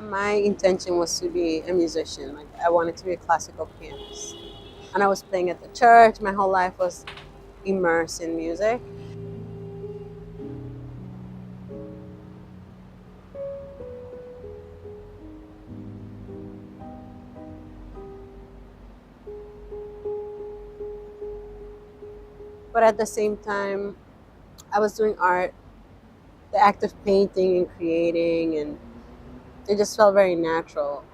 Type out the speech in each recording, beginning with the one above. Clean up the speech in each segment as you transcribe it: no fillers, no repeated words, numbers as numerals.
My intention was to be a musician. Like I wanted to be a classical pianist. And I was playing at the church. My whole life was immersed in music. But at the same time, I was doing art, the act of painting and creating, and it just felt very natural.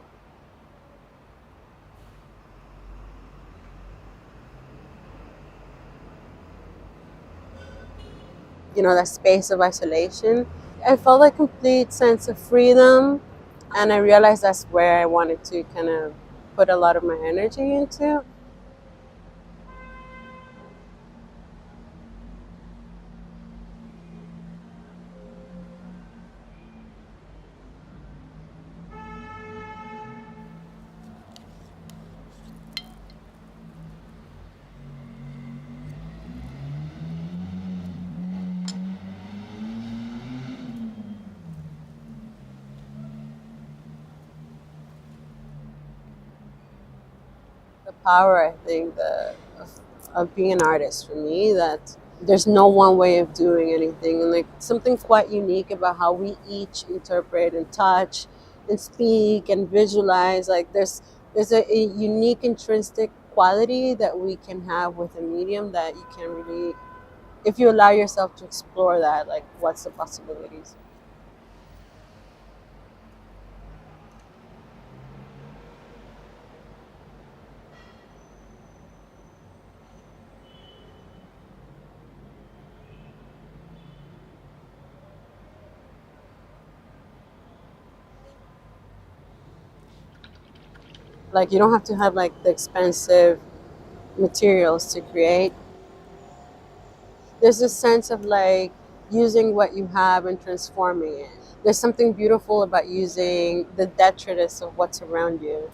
You know, that space of isolation. I felt a complete sense of freedom, and I realized that's where I wanted to kind of put a lot of my energy into. The power, I think, of being an artist for me, that there's no one way of doing anything, and like something quite unique about how we each interpret and touch and speak and visualize. Like there's a unique intrinsic quality that we can have with a medium that you can really, if you allow yourself to explore that, like what's the possibilities. Like you don't have to have like the expensive materials to create. There's this sense of like using what you have and transforming it. There's something beautiful about using the detritus of what's around you.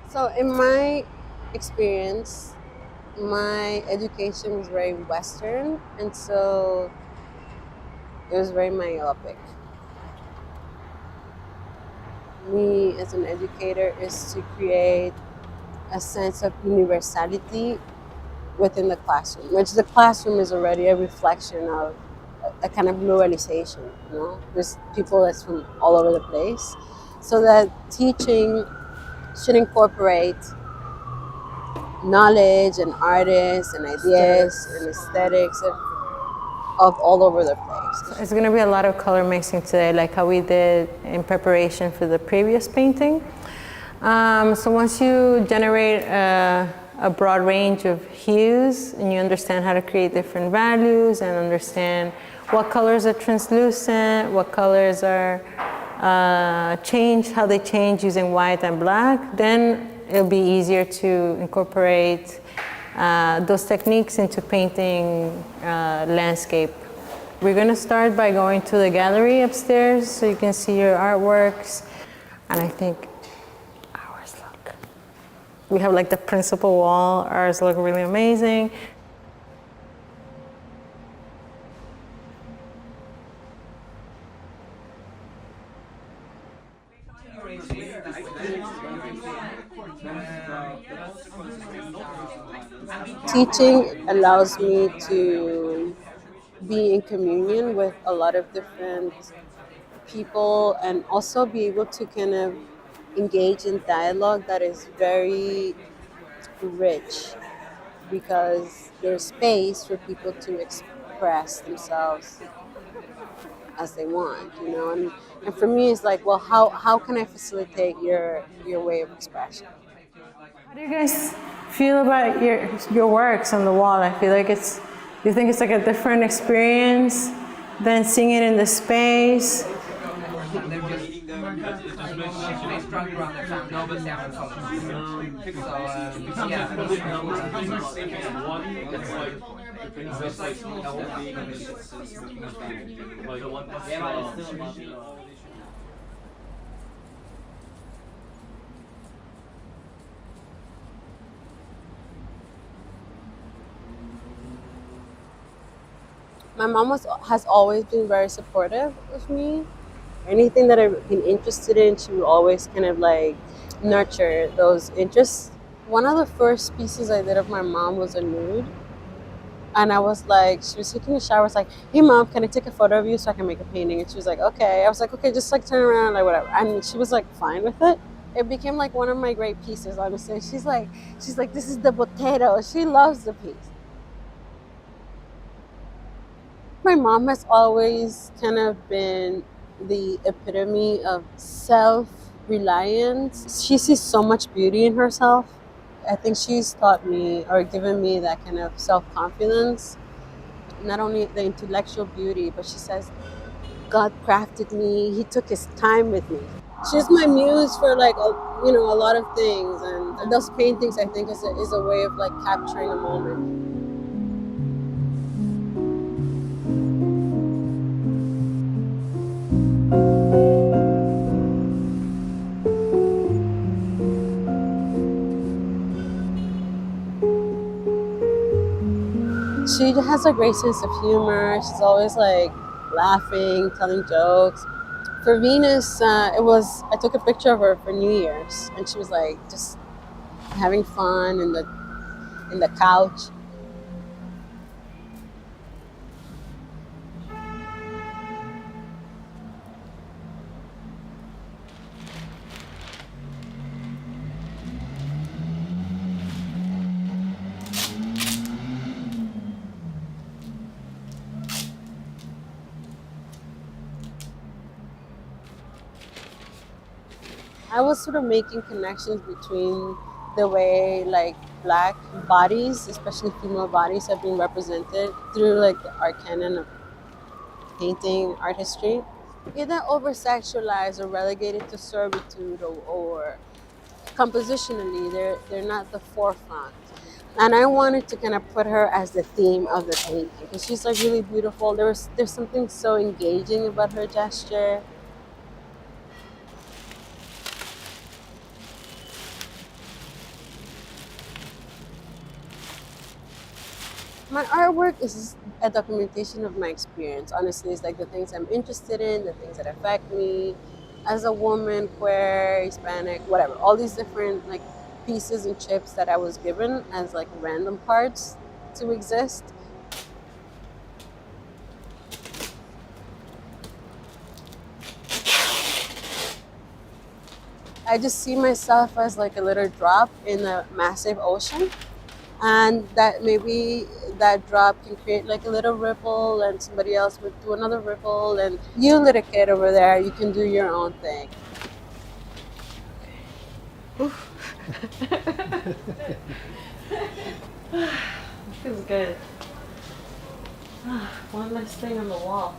So in my experience, my education was very Western, and so it was very myopic. Me as an educator is to create a sense of universality within the classroom, which the classroom is already a reflection of a kind of pluralization. You know, there's people that's from all over the place, so that teaching should incorporate knowledge and artists and ideas and aesthetics of all over the place. It's going to be a lot of color mixing today, like how we did in preparation for the previous painting. So once you generate a broad range of hues and you understand how to create different values and understand what colors are translucent, what colors are changed, how they change using white and black, then it'll be easier to incorporate those techniques into painting landscape. We're going to start by going to the gallery upstairs so you can see your artworks. And I think ours look, we have like the principal wall, ours look really amazing. Teaching allows me to be in communion with a lot of different people and also be able to kind of engage in dialogue that is very rich, because there's space for people to express themselves. as they want, you know. And for me, it's like, well, how can I facilitate your way of expression? How do you guys feel about your works on the wall? I feel like you think it's like a different experience than seeing it in the space? My mom has always been very supportive of me. Anything that I've been interested in, she would always kind of like nurture those interests. One of the first pieces I did of my mom was a nude. And I was like, she was taking a shower. I was like, hey mom, can I take a photo of you so I can make a painting? And she was like, okay. I was like, okay, just like turn around, like whatever. And she was like fine with it. It became like one of my great pieces, honestly. She's like, this is the potato. She loves the piece. My mom has always kind of been the epitome of self-reliance. She sees so much beauty in herself. I think she's taught me or given me that kind of self-confidence. Not only the intellectual beauty, but she says, God crafted me. He took his time with me. She's my muse for like, a lot of things. And those paintings, I think, is a way of like capturing a moment. She has a great sense of humor. She's always like laughing, telling jokes. For Venus, I took a picture of her for New Year's, and she was like just having fun in the couch. I was sort of making connections between the way like Black bodies, especially female bodies, have been represented through like the art canon of painting, art history. Either over-sexualized or relegated to servitude, or compositionally they're not the forefront. And I wanted to kind of put her as the theme of the painting because she's like really beautiful. There's something so engaging about her gesture. My artwork is a documentation of my experience. Honestly, it's like the things I'm interested in, the things that affect me as a woman, queer, Hispanic, whatever. All these different like pieces and chips that I was given as like random parts to exist. I just see myself as like a little drop in a massive ocean. And that maybe that drop can create like a little ripple, and somebody else would do another ripple, and you little kid over there, you can do your own thing. Feels good. One last thing on the wall.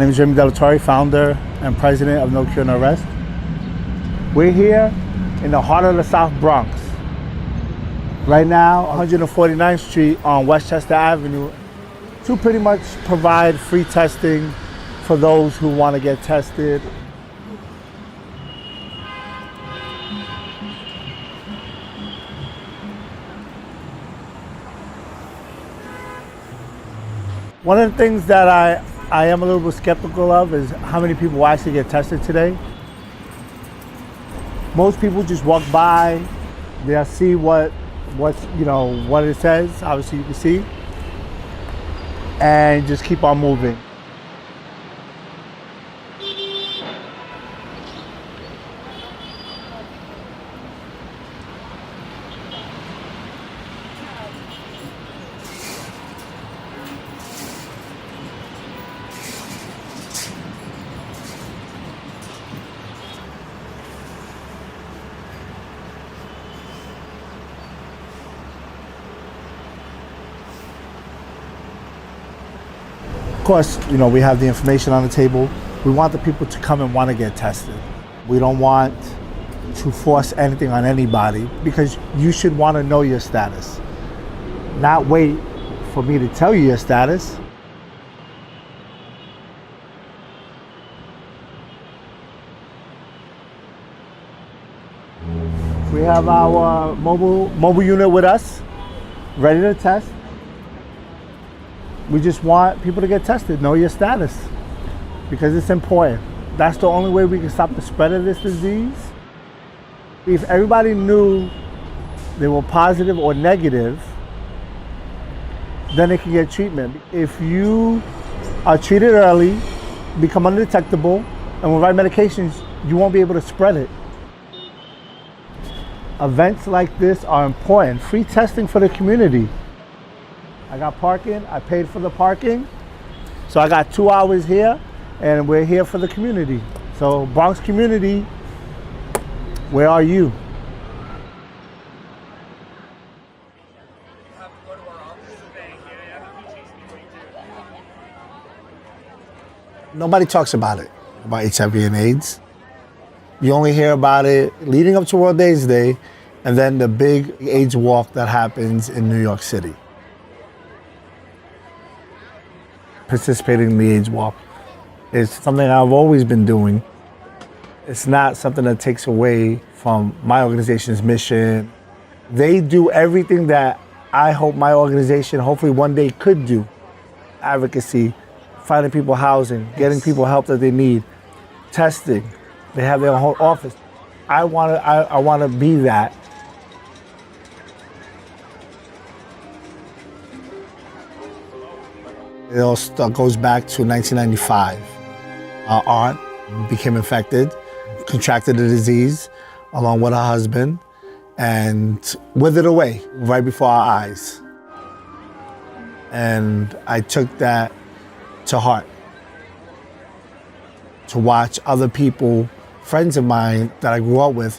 name is Raymond De La Torre, founder and president of No Cure, No Rest. We're here in the heart of the South Bronx. Right now, 149th Street on Westchester Avenue, to pretty much provide free testing for those who want to get tested. One of the things that I am a little bit skeptical of is how many people will actually get tested today. Most people just walk by, they'll see what it says, obviously you can see, and just keep on moving. Of course, we have the information on the table. We want the people to come and want to get tested. We don't want to force anything on anybody because you should want to know your status. Not wait for me to tell you your status. We have our mobile unit with us, ready to test. We just want people to get tested, know your status, because it's important. That's the only way we can stop the spread of this disease. If everybody knew they were positive or negative, then they can get treatment. If you are treated early, become undetectable, and with right medications, you won't be able to spread it. Events like this are important. Free testing for the community. I got parking, I paid for the parking. So I got 2 hours here and we're here for the community. So Bronx community, where are you? Nobody talks about HIV and AIDS. You only hear about it leading up to World AIDS Day and then the big AIDS walk that happens in New York City. Participating in the AIDS walk is something I've always been doing. It's not something that takes away from my organization's mission. They do everything that I hope my organization hopefully one day could do. Advocacy, finding people housing, getting people help that they need, testing. They have their whole office. I want to be that. It all goes back to 1995. Our aunt became infected, contracted the disease along with her husband, and withered away right before our eyes. And I took that to heart. To watch other people, friends of mine that I grew up with,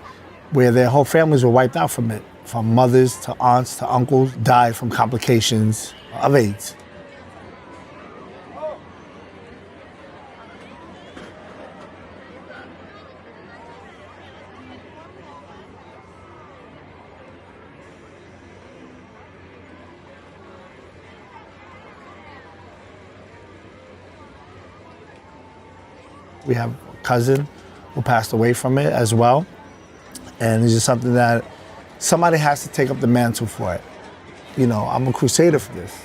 where their whole families were wiped out from it. From mothers to aunts to uncles, died from complications of AIDS. We have a cousin who passed away from it as well. And it's just something that somebody has to take up the mantle for it. I'm a crusader for this.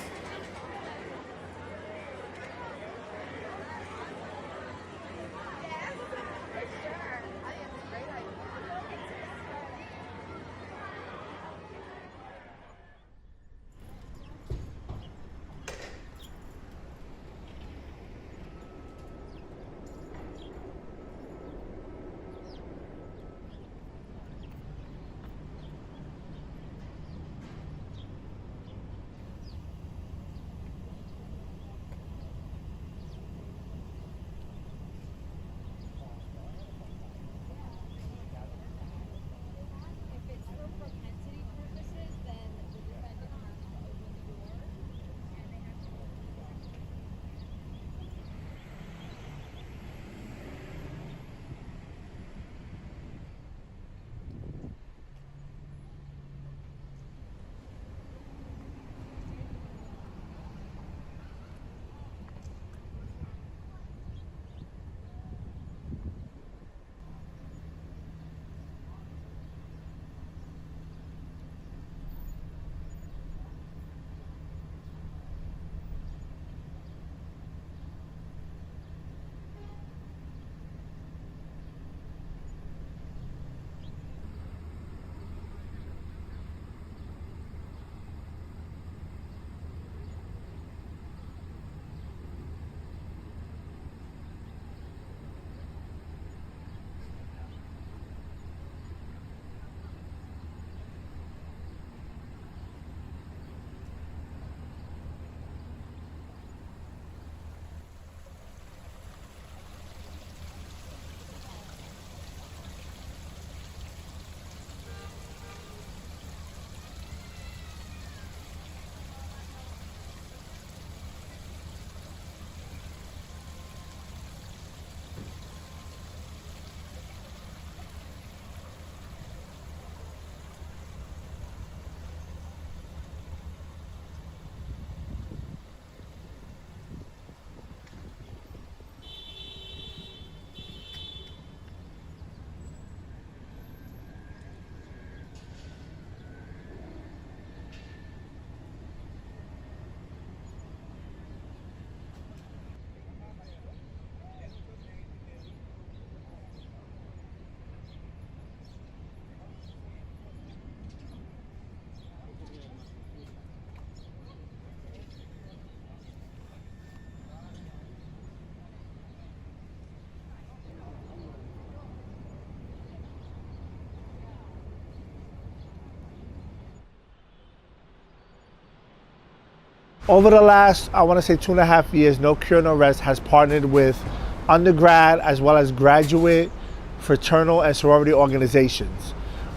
Over the last, I want to say 2.5 years, No Cure, No Rest has partnered with undergrad as well as graduate fraternal and sorority organizations,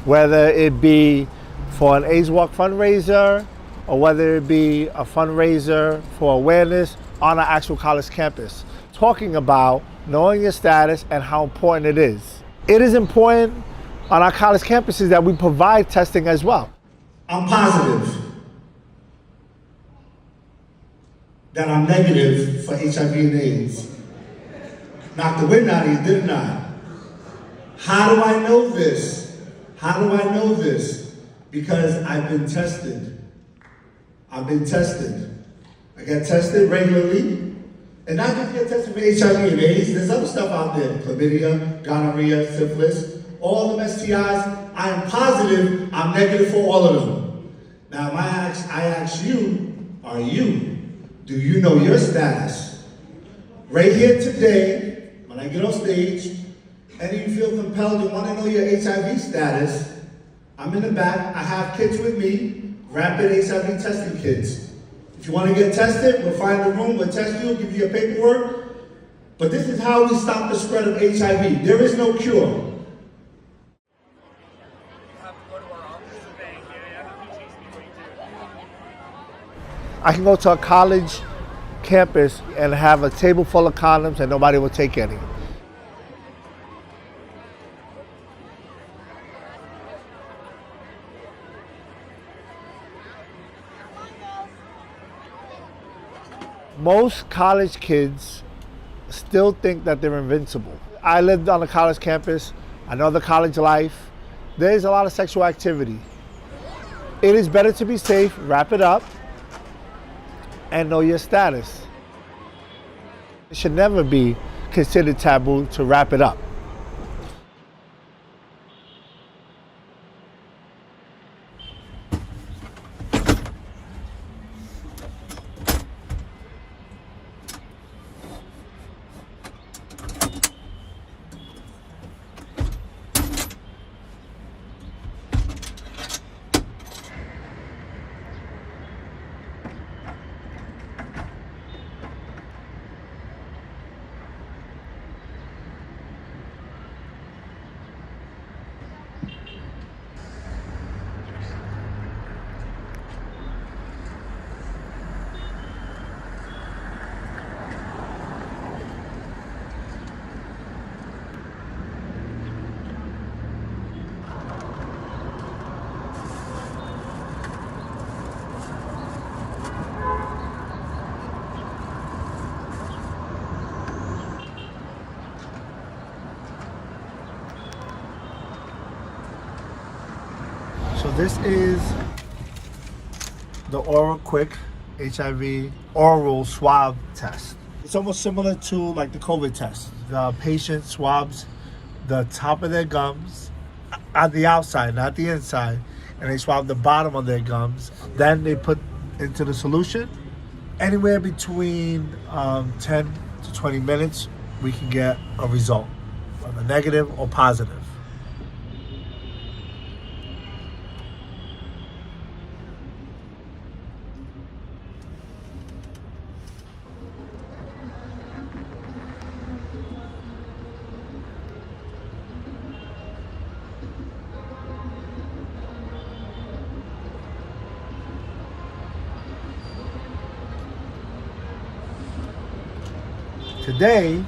whether it be for an AIDS Walk fundraiser or whether it be a fundraiser for awareness on our actual college campus, talking about knowing your status and how important it is. It is important on our college campuses that we provide testing as well. I'm positive that I'm negative for HIV and AIDS. Knocked the wind out of you, didn't I? How do I know this? How do I know this? Because I've been tested. I've been tested. I get tested regularly. And not just get tested for HIV and AIDS, there's other stuff out there. Chlamydia, gonorrhea, syphilis, all them STIs. I am positive I'm negative for all of them. Now, I ask you, do you know your status? Right here today, when I get on stage, and you feel compelled to want to know your HIV status, I'm in the back, I have kits with me, rapid HIV testing kits. If you want to get tested, we'll find a room, we'll test you, give you your paperwork. But this is how we stop the spread of HIV. There is no cure. I can go to a college campus and have a table full of condoms and nobody will take any. Most college kids still think that they're invincible. I lived on a college campus. I know the college life. There's a lot of sexual activity. It is better to be safe, wrap it up, and know your status. It should never be considered taboo to wrap it up. So this is the oral quick HIV oral swab test. It's almost similar to like the COVID test. The patient swabs the top of their gums on the outside, not the inside, and they swab the bottom of their gums. Then they put into the solution. Anywhere between 10 to 20 minutes, we can get a result, whether negative or positive. Today,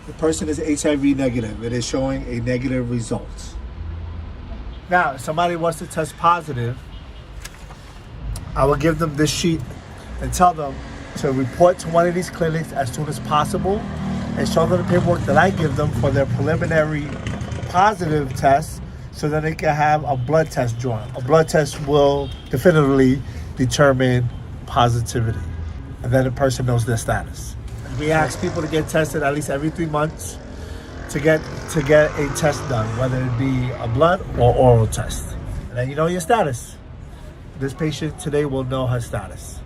the person is HIV negative. It is showing a negative result. Now, if somebody wants to test positive, I will give them this sheet and tell them to report to one of these clinics as soon as possible and show them the paperwork that I give them for their preliminary positive test so that they can have a blood test drawn. A blood test will definitively determine positivity, and then the person knows their status. We ask people to get tested at least every 3 months to get a test done, whether it be a blood or oral test. And then you know your status. This patient today will know her status.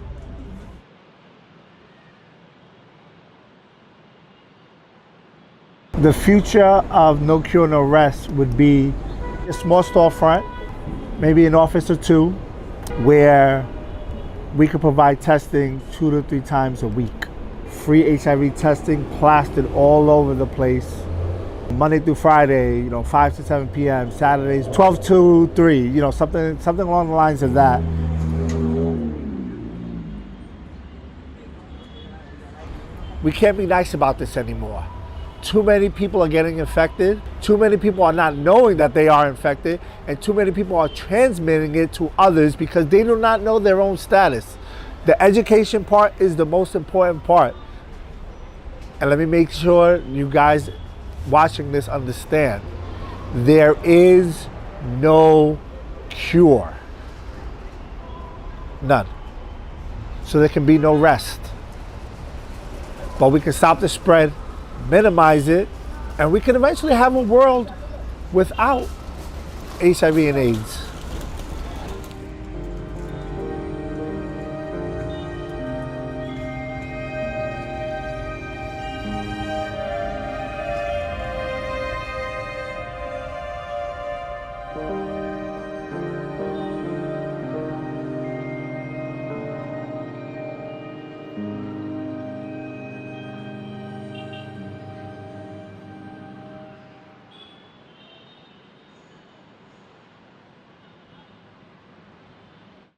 The future of No Cure, No Rest would be a small storefront, maybe an office or two, where we could provide testing 2 to 3 times a week. Free HIV testing plastered all over the place. Monday through Friday, 5 to 7 p.m. Saturdays, 12 to 3, something along the lines of that. We can't be nice about this anymore. Too many people are getting infected. Too many people are not knowing that they are infected. And too many people are transmitting it to others because they do not know their own status. The education part is the most important part. And let me make sure you guys watching this understand. There is no cure. None. So there can be no rest. But we can stop the spread, minimize it, and we can eventually have a world without HIV and AIDS.